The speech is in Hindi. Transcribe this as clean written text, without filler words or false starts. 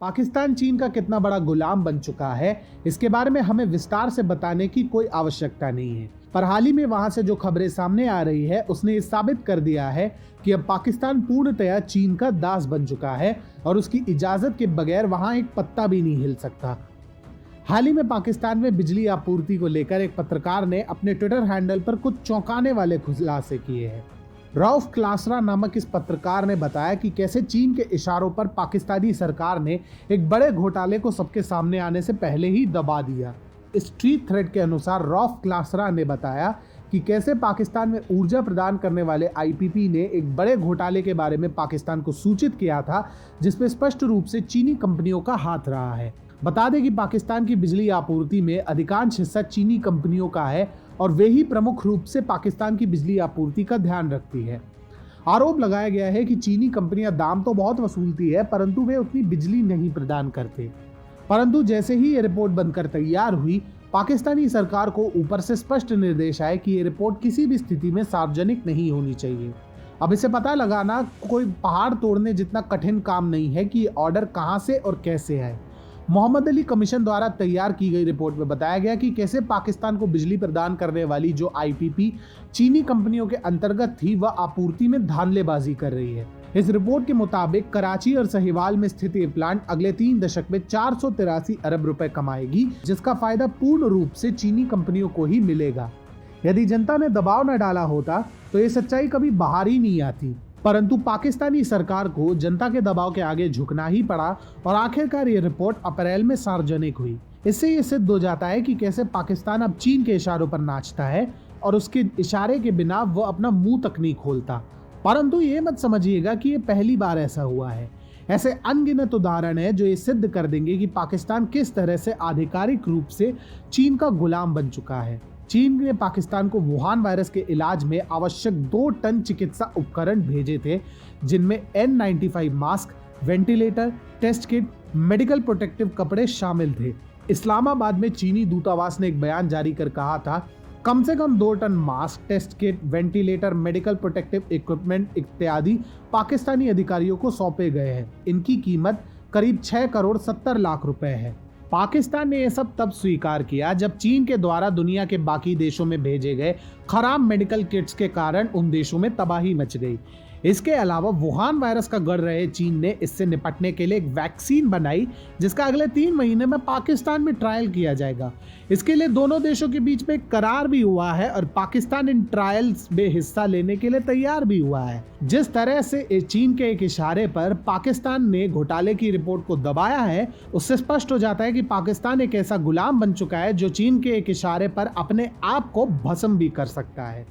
पाकिस्तान चीन का कितना बड़ा गुलाम बन चुका है, इसके बारे में हमें विस्तार से बताने की कोई आवश्यकता नहीं है। पर हाल ही में वहां से जो खबरें सामने आ रही है उसने ये साबित कर दिया है कि अब पाकिस्तान पूर्णतया चीन का दास बन चुका है और उसकी इजाजत के बगैर वहां एक पत्ता भी नहीं हिल सकता। हाल ही में पाकिस्तान में बिजली आपूर्ति को लेकर एक पत्रकार ने अपने ट्विटर हैंडल पर कुछ चौंकाने वाले खुलासे किए हैं। रऊफ क्लासरा नामक इस पत्रकार ने बताया कि कैसे चीन के इशारों पर पाकिस्तानी सरकार ने एक बड़े घोटाले को सबके सामने आने से पहले ही दबा दिया। स्ट्रीट थ्रेड के अनुसार रऊफ क्लासरा ने बताया कि कैसे पाकिस्तान में ऊर्जा प्रदान करने वाले आईपीपी ने एक बड़े घोटाले के बारे में पाकिस्तान को सूचित किया था, जिसमें स्पष्ट रूप से चीनी कंपनियों का हाथ रहा है। बता दें कि पाकिस्तान की बिजली आपूर्ति में अधिकांश हिस्सा चीनी कंपनियों का है और वे ही प्रमुख रूप से पाकिस्तान की बिजली आपूर्ति का ध्यान रखती है। आरोप लगाया गया है कि चीनी कंपनियां दाम तो बहुत वसूलती है, परंतु वे उतनी बिजली नहीं प्रदान करते। परंतु जैसे ही ये रिपोर्ट बनकर तैयार हुई, पाकिस्तानी सरकार को ऊपर से स्पष्ट निर्देश आए कि ये रिपोर्ट किसी भी स्थिति में सार्वजनिक नहीं होनी चाहिए। अब इसे पता लगाना कोई पहाड़ तोड़ने जितना कठिन काम नहीं है कि ऑर्डर कहां से और कैसे आए। मोहम्मद अली कमीशन द्वारा तैयार की गई रिपोर्ट में बताया गया कि कैसे पाकिस्तान को बिजली प्रदान करने वाली जो आईपीपी चीनी कंपनियों के अंतर्गत थी, वह आपूर्ति में धांधलेबाजी कर रही है। इस रिपोर्ट के मुताबिक कराची और सहीवाल में स्थित ये प्लांट अगले 3 दशक में 483 अरब रुपए कमाएगी, जिसका फायदा पूर्ण रूप से चीनी कंपनियों को ही मिलेगा। यदि जनता ने दबाव न डाला होता तो ये सच्चाई कभी बाहर ही नहीं आती, परंतु पाकिस्तानी सरकार को जनता के दबाव के आगे झुकना ही पड़ा और आखिरकार ये रिपोर्ट अप्रैल में सार्वजनिक हुई। इससे ये सिद्ध हो जाता है कि कैसे पाकिस्तान अब चीन के इशारों पर नाचता है और उसके इशारे के बिना वो अपना मुंह तक नहीं खोलता। परंतु ये मत समझिएगा कि ये पहली बार ऐसा हुआ है। ऐसे अनगिनत उदाहरण है जो ये सिद्ध कर देंगे कि पाकिस्तान किस तरह से आधिकारिक रूप से चीन का गुलाम बन चुका है। चीन ने पाकिस्तान को वुहान वायरस के इलाज में आवश्यक 2 टन चिकित्सा उपकरण भेजे थे, जिनमें N95 mask, ventilator, test kit, medical protective कपड़े शामिल थे। इस्लामाबाद में चीनी दूतावास ने एक बयान जारी कर कहा था, कम से कम 2 ton mask, test kit, ventilator, medical protective equipment इत्यादि पाकिस्तानी अधिकारियों को सौंपे गए हैं। इनकी कीमत करीब 6 करोड़ 70 लाख रुपए है। पाकिस्तान ने यह सब तब स्वीकार किया जब चीन के द्वारा दुनिया के बाकी देशों में भेजे गए खराब मेडिकल किट्स के कारण उन देशों में तबाही मच गई। इसके अलावा वुहान वायरस का गढ़ रहे चीन ने इससे निपटने के लिए एक वैक्सीन बनाई, जिसका अगले 3 महीने में पाकिस्तान में ट्रायल किया जाएगा। इसके लिए दोनों देशों के बीच में एक करार भी हुआ है और पाकिस्तान इन ट्रायल्स में हिस्सा लेने के लिए तैयार भी हुआ है। जिस तरह से चीन के एक इशारे पर पाकिस्तान ने घोटाले की रिपोर्ट को दबाया है, उससे स्पष्ट हो जाता है कि पाकिस्तान एक ऐसा गुलाम बन चुका है जो चीन के एक इशारे पर अपने आप को भस्म भी कर सकता है।